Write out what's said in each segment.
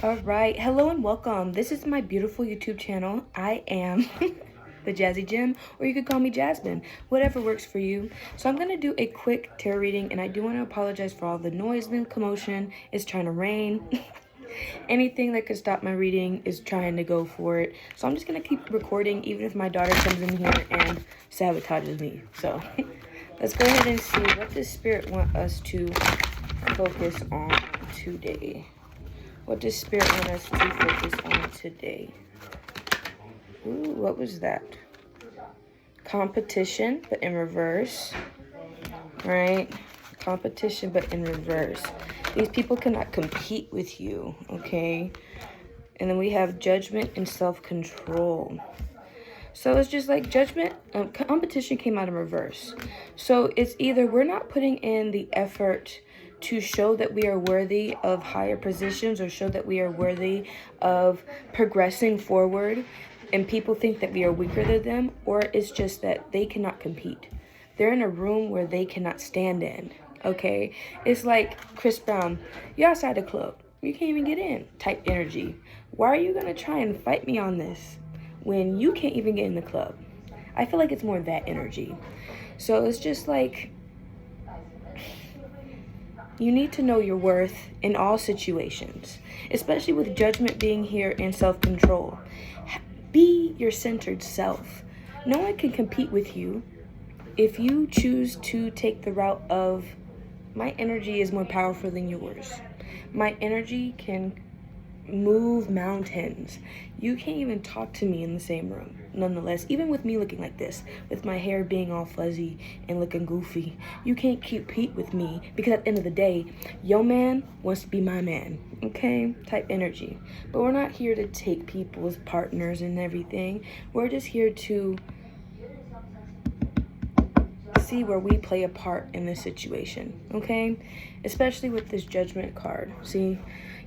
All right, hello and welcome. This is my beautiful YouTube channel. I am the Jazzy Gem, or you could call me Jasmine, whatever works for you. So I'm gonna do a quick tarot reading, and I do want to apologize for all the noise and commotion. It's trying to rain. Anything that could stop my reading is trying to go for it. So I'm just gonna keep recording, even if my daughter comes in here and sabotages me. So let's go ahead and see what the spirit want us to focus on today. What does Spirit want us to focus on today? Ooh, what was that? Competition, but in reverse. Right? Competition, but in reverse. These people cannot compete with you, okay? And then we have judgment and self-control. So it's just like judgment, competition came out in reverse. So it's either we're not putting in the effort to show that we are worthy of higher positions or show that we are worthy of progressing forward, and people think that we are weaker than them, or it's just that they cannot compete. They're in a room where they cannot stand in, okay? It's like Chris Brown, you're outside the club, you can't even get in type energy. Why are you gonna try and fight me on this when you can't even get in the club? I feel like it's more that energy. So it's just like, you need to know your worth in all situations, especially with judgment being here and self-control. Be your centered self. No one can compete with you. If you choose to take the route of, my energy is more powerful than yours. My energy can move mountains. You can't even talk to me in the same room. Nonetheless, even with me looking like this, with my hair being all fuzzy and looking goofy, you can't compete with me, because at the end of the day, your man wants to be my man, okay? Type energy. But we're not here to take people's partners and everything. We're just here to see where we play a part in this situation, okay? Especially with this judgment card. See,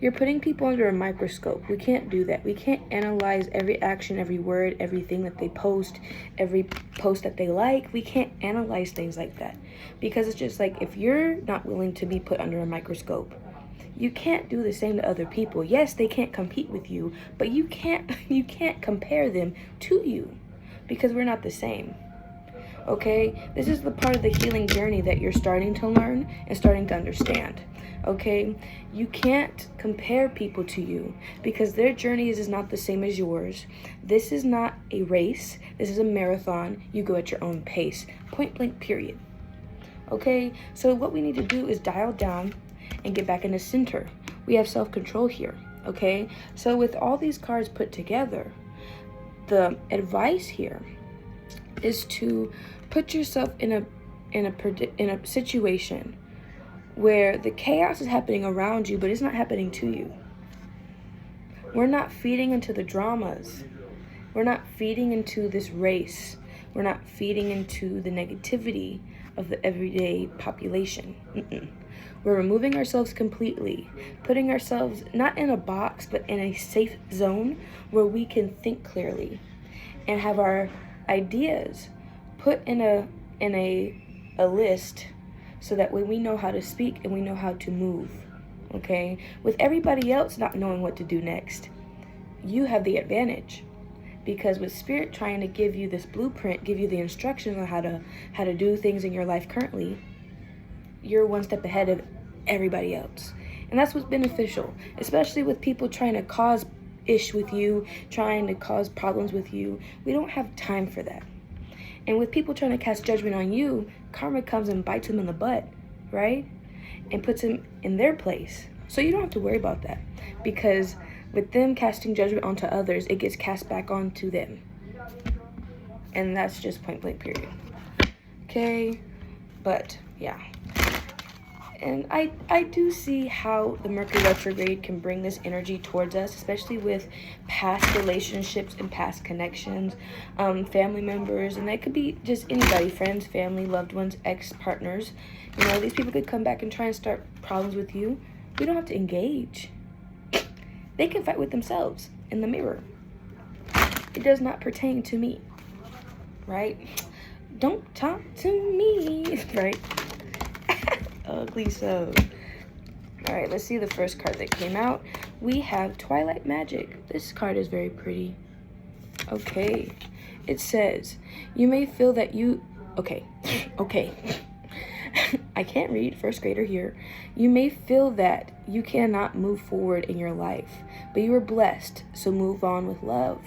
you're putting people under a microscope. We can't do that. We can't analyze every action, every word, everything that they post, every post that they like. We can't analyze things like that, because it's just like, if you're not willing to be put under a microscope, you can't do the same to other people. Yes, they can't compete with you, but you can't compare them to you, because we're not the same. Okay, this is the part of the healing journey that you're starting to learn and starting to understand. Okay, you can't compare people to you, because their journey is not the same as yours. This is not a race. This is a marathon. You go at your own pace, point blank, period. Okay, so what we need to do is dial down and get back in the center. We have self-control here. Okay, so with all these cards put together, the advice here is to put yourself in a situation where the chaos is happening around you, but it's not happening to you. We're not feeding into the dramas. We're not feeding into this race. We're not feeding into the negativity of the everyday population. We're removing ourselves completely, putting ourselves not in a box, but in a safe zone where we can think clearly and have our ideas put in a list, so that way we know how to speak and we know how to move. Okay, with everybody else not knowing what to do next, you have the advantage, because with Spirit trying to give you this blueprint, give you the instructions on how to do things in your life currently, you're one step ahead of everybody else. And that's what's beneficial, especially with people trying to cause ish with you, trying to cause problems with you. We don't have time for that. And with people trying to cast judgment on you, karma comes and bites them in the butt, right? And puts them in their place. So you don't have to worry about that, because with them casting judgment onto others, it gets cast back onto them. And that's just point blank, period. Okay, but yeah. And I do see how the Mercury retrograde can bring this energy towards us, especially with past relationships and past connections, family members, and that could be just anybody, friends, family, loved ones, ex-partners. You know, these people could come back and try and start problems with you. We don't have to engage. They can fight with themselves in the mirror. It does not pertain to me, right? Don't talk to me, right? Ugly so. All right, let's see the first card that came out. we have Twilight Magic. This card is very pretty. Okay. It says, you may feel that you... Okay. I can't read, first grader here. You may feel that you cannot move forward in your life, but you are blessed, so move on with love.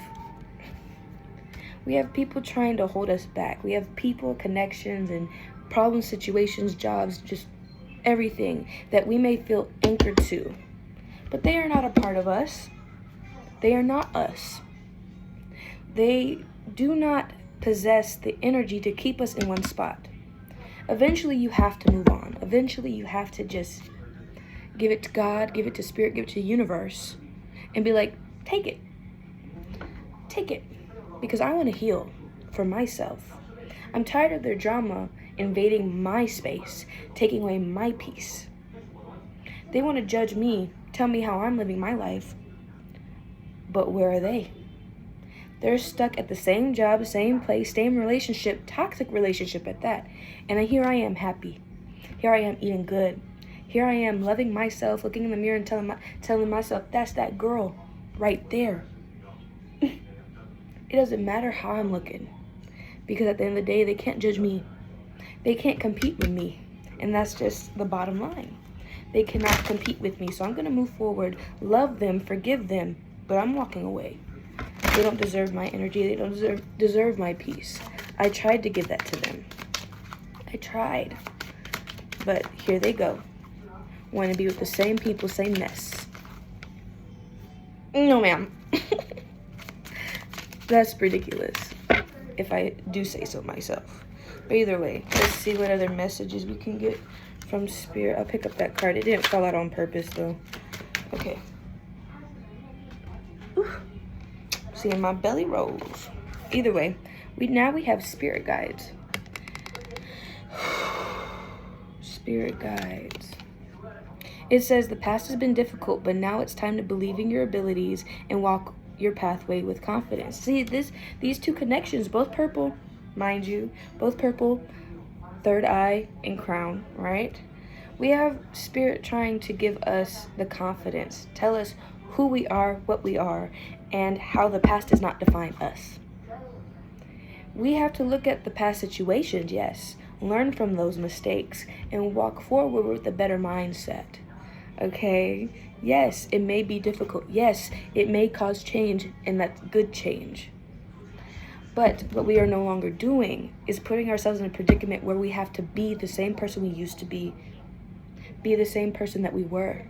We have people trying to hold us back. We have people, connections, and problem situations, jobs, just everything that we may feel anchored to. But they are not a part of us. They are not us. They do not possess the energy to keep us in one spot. Eventually, you have to move on. Eventually, you have to just give it to God, give it to Spirit, give it to the universe, and be like, take it. Take it. Because I want to heal for myself. I'm tired of their drama invading my space, taking away my peace. They want to judge me, tell me how I'm living my life. But where are they? They're stuck at the same job, same place, same relationship, toxic relationship at that. And here I am happy. Here I am eating good. Here I am loving myself, looking in the mirror and telling myself, that's that girl right there. It doesn't matter how I'm looking. Because at the end of the day, they can't judge me. They can't compete with me. And that's just the bottom line. They cannot compete with me. So I'm going to move forward, love them, forgive them. But I'm walking away. They don't deserve my energy. They don't deserve my peace. I tried to give that to them. I tried. But here they go. Want to be with the same people, same mess. No, ma'am. That's ridiculous, if I do say so myself. But either way, let's see what other messages we can get from Spirit. I'll pick up that card. It didn't fall out on purpose, though. Okay. Seeing my belly rolls. Either way, we have Spirit guides. Spirit guides. It says the past has been difficult, but now it's time to believe in your abilities and walk your pathway with confidence. See, these two connections, both purple, mind you, both purple, third eye and crown, right? We have Spirit trying to give us the confidence, tell us who we are, what we are, and how the past does not define us. We have to look at the past situations, yes, learn from those mistakes, and walk forward with a better mindset. Okay? Yes, it may be difficult. Yes, it may cause change, and that's good change. But what we are no longer doing is putting ourselves in a predicament where we have to be the same person we used to be the same person that we were.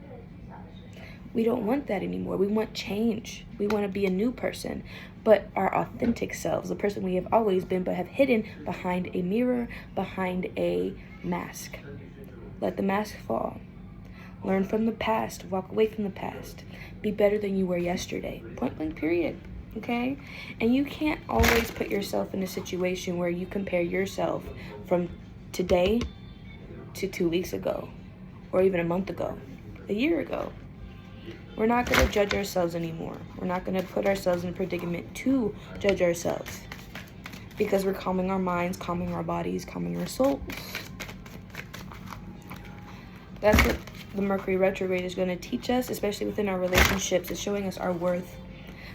We don't want that anymore. We want change. We want to be a new person, but our authentic selves, the person we have always been, but have hidden behind a mirror, behind a mask. Let the mask fall. Learn from the past. Walk away from the past. Be better than you were yesterday. Point blank period. Okay? And you can't always put yourself in a situation where you compare yourself from today to 2 weeks ago, or even a month ago, a year ago. We're not going to judge ourselves anymore. We're not going to put ourselves in a predicament to judge ourselves, because we're calming our minds, calming our bodies, calming our souls. That's what the Mercury retrograde is going to teach us, especially within our relationships. It's showing us our worth,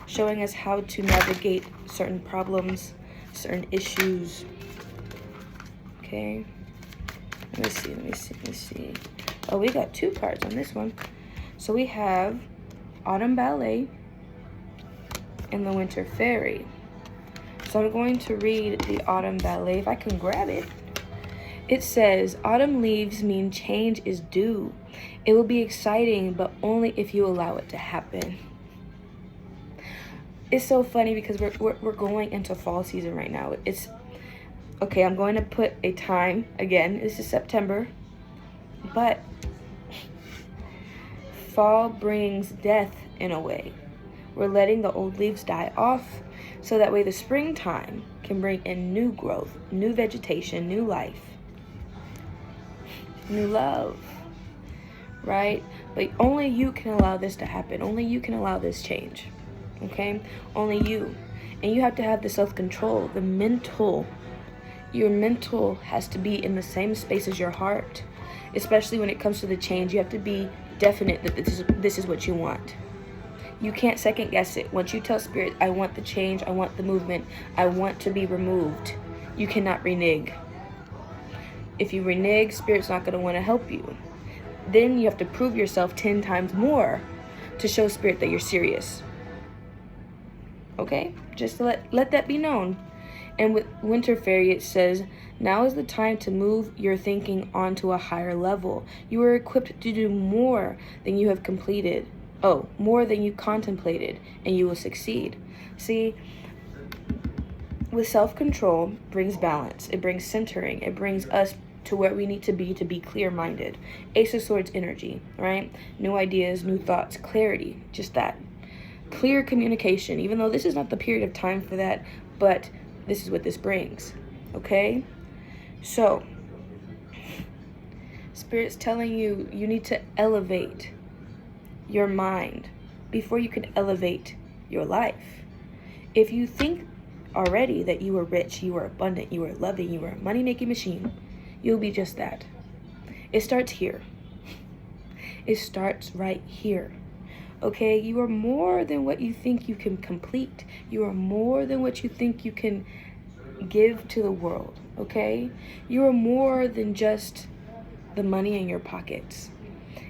showing us how to navigate certain problems, certain issues. Okay. Let me see. Oh, we got 2 cards on this one. So we have Autumn Ballet and the Winter Fairy. So I'm going to read the Autumn Ballet, if I can grab it. It says, autumn leaves mean change is due. It will be exciting, but only if you allow it to happen. It's so funny because we're going into fall season right now. It's okay. I'm going to put a time again. This is September, but fall brings death in a way. We're letting the old leaves die off, so that way the springtime can bring in new growth, new vegetation, new life, new love, right? But only you can allow this to happen. Only you can allow this change, okay? Only you. And you have to have the self-control, the mental. Your mental has to be in the same space as your heart, especially when it comes to the change. You have to be definite that this is what you want. You can't second guess it. Once you tell Spirit, I want the change, I want the movement, I want to be removed, you cannot renege. If you renege, Spirit's not going to want to help you. Then you have to prove yourself 10 times more to show Spirit that you're serious. Okay? Just let that be known. And with Winter Fairy, it says, now is the time to move your thinking onto a higher level. You are equipped to do more than you have completed. Oh, more than you contemplated, and you will succeed. See, with self-control brings balance. It brings centering. It brings us to where we need to be clear-minded. Ace of Swords energy, right? New ideas, new thoughts, clarity, just that. Clear communication, even though this is not the period of time for that, but this is what this brings, okay? So, Spirit's telling you, you need to elevate your mind before you can elevate your life. If you think already that you are rich, you are abundant, you are loving, you are a money-making machine, you'll be just that. It starts here. It starts right here. Okay, you are more than what you think you can complete. You are more than what you think you can give to the world, okay? You are more than just the money in your pockets.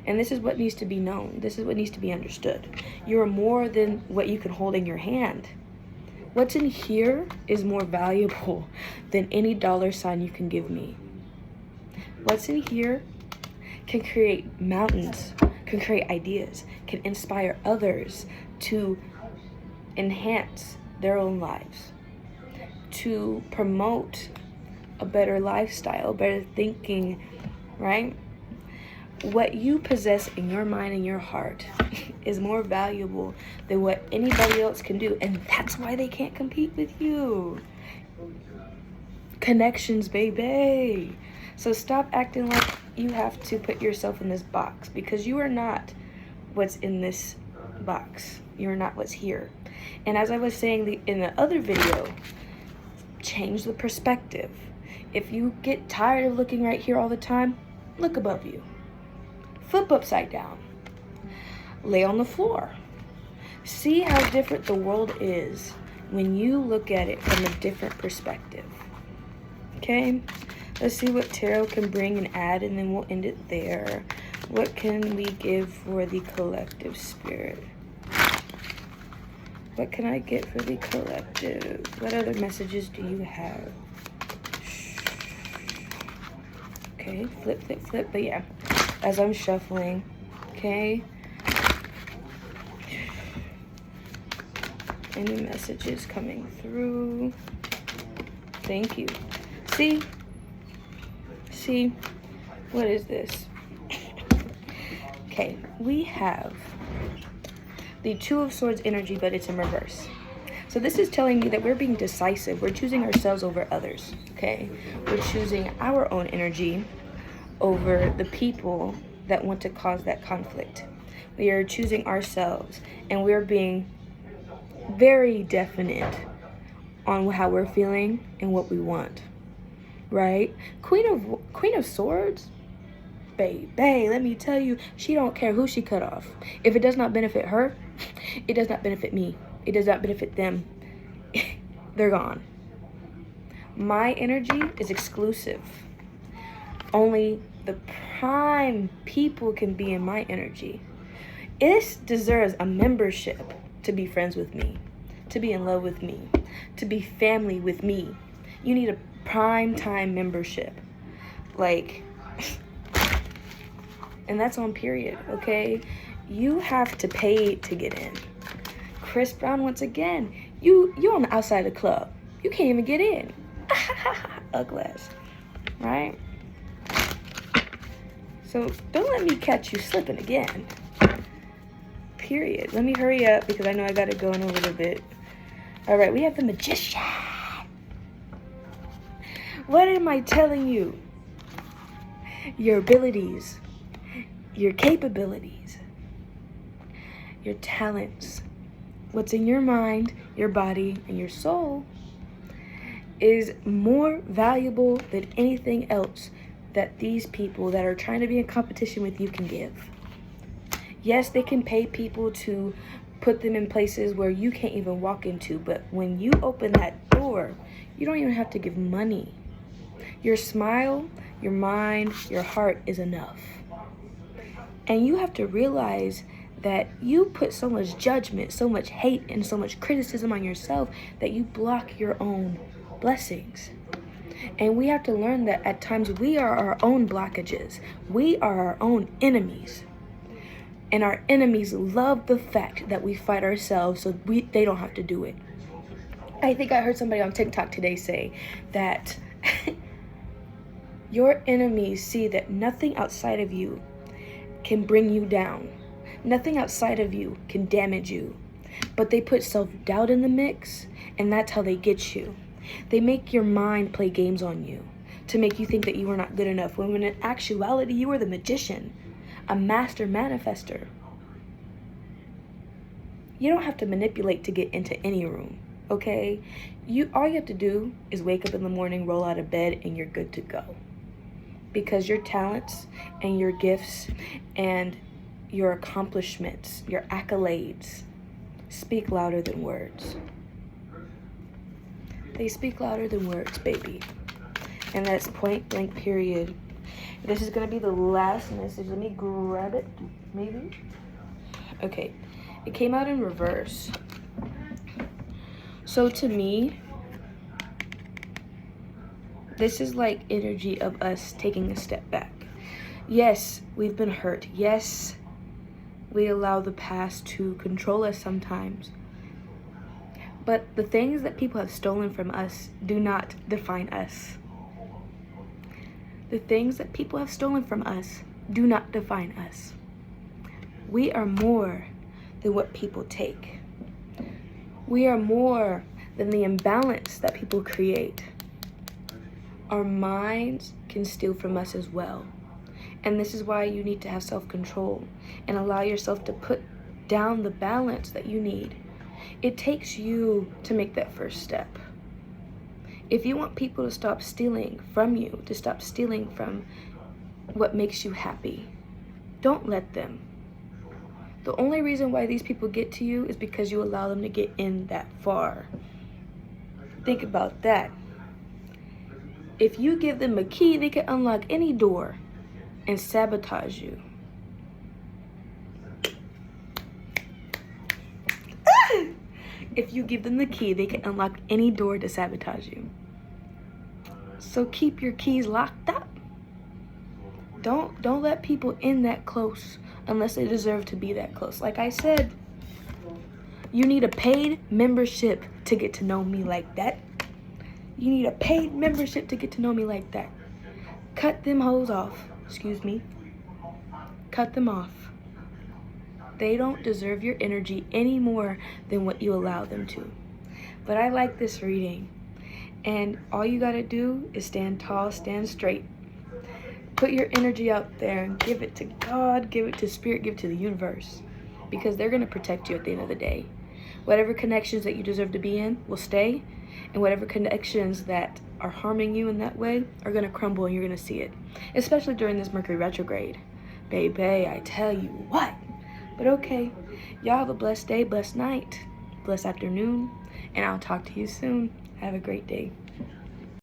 And this is what needs to be known. This is what needs to be understood. You are more than what you can hold in your hand. What's in here is more valuable than any dollar sign you can give me. What's in here can create mountains, can create ideas, can inspire others to enhance their own lives, to promote a better lifestyle, better thinking, right? What you possess in your mind and your heart is more valuable than what anybody else can do, and that's why they can't compete with you. Connections, baby. So stop acting like you have to put yourself in this box, because you are not what's in this box. You are not what's here. And as I was saying in the other video, change the perspective. If you get tired of looking right here all the time, look above you. Flip upside down. Lay on the floor. See how different the world is when you look at it from a different perspective. Okay? Let's see what tarot can bring and add, and then we'll end it there. What can we give for the collective spirit? What can I get for the collective? What other messages do you have? Okay, flip, flip, flip. But yeah, as I'm shuffling, okay? Any messages coming through? Thank you. See? What is this? Okay, we have the Two of Swords energy, but it's in reverse. So this is telling me that we're being decisive. We're choosing ourselves over others, okay? We're choosing our own energy over the people that want to cause that conflict. We are choosing ourselves, and we're being very definite on how we're feeling and what we want, right? Queen of Swords, baby, let me tell you, she don't care who she cut off. If it does not benefit her, it does not benefit me. It does not benefit them. They're gone. My energy is exclusive. Only the prime people can be in my energy. It deserves a membership to be friends with me, to be in love with me, to be family with me. You need a prime time membership. Like, and that's on period, okay? You have to pay to get in. Chris Brown, once again, you on the outside of the club. You can't even get in. Uglass, right? So don't let me catch you slipping again. Period. Let me hurry up because I know I gotta go in a little bit. All right, we have the Magician. What am I telling you? Your abilities, your capabilities, your talents, what's in your mind, your body, and your soul is more valuable than anything else that these people that are trying to be in competition with you can give. Yes, they can pay people to put them in places where you can't even walk into. But when you open that door, you don't even have to give money. Your smile, your mind, your heart is enough. And you have to realize that you put so much judgment, so much hate, and so much criticism on yourself that you block your own blessings. And we have to learn that at times we are our own blockages. We are our own enemies. And our enemies love the fact that we fight ourselves so they don't have to do it. I think I heard somebody on TikTok today say that your enemies see that nothing outside of you can bring you down. Nothing outside of you can damage you. But they put self-doubt in the mix, and that's how they get you. They make your mind play games on you to make you think that you are not good enough, when in actuality you are the magician, a master manifester. You don't have to manipulate to get into any room, okay? All you have to do is wake up in the morning, roll out of bed, and you're good to go. Because your talents and your gifts and your accomplishments, your accolades, speak louder than words. They speak louder than words, baby. And that's point blank, period. This is going to be the last message. Let me grab it, maybe. Okay. It came out in reverse. So to me, this is like energy of us taking a step back. Yes, we've been hurt. Yes, we allow the past to control us sometimes. But the things that people have stolen from us do not define us. The things that people have stolen from us do not define us. We are more than what people take. We are more than the imbalance that people create. Our minds can steal from us as well. And this is why you need to have self-control and allow yourself to put down the balance that you need. It takes you to make that first step. If you want people to stop stealing from you, to stop stealing from what makes you happy, don't let them. The only reason why these people get to you is because you allow them to get in that far. Think about that. If you give them a key, they can unlock any door and sabotage you. If you give them the key, they can unlock any door to sabotage you. So keep your keys locked up. Don't let people in that close unless they deserve to be that close. Like I said, you need a paid membership to get to know me like that. You need a paid membership to get to know me like that. Cut them hoes off. Excuse me. Cut them off. They don't deserve your energy any more than what you allow them to. But I like this reading. And all you gotta do is stand tall, stand straight. Put your energy out there and give it to God, give it to Spirit, give it to the universe. Because they're gonna protect you at the end of the day. Whatever connections that you deserve to be in will stay. And whatever connections that are harming you in that way are gonna crumble, and you're gonna see it. Especially during this Mercury retrograde. Baby, I tell you what. But okay, y'all have a blessed day, blessed night, blessed afternoon, and I'll talk to you soon. Have a great day.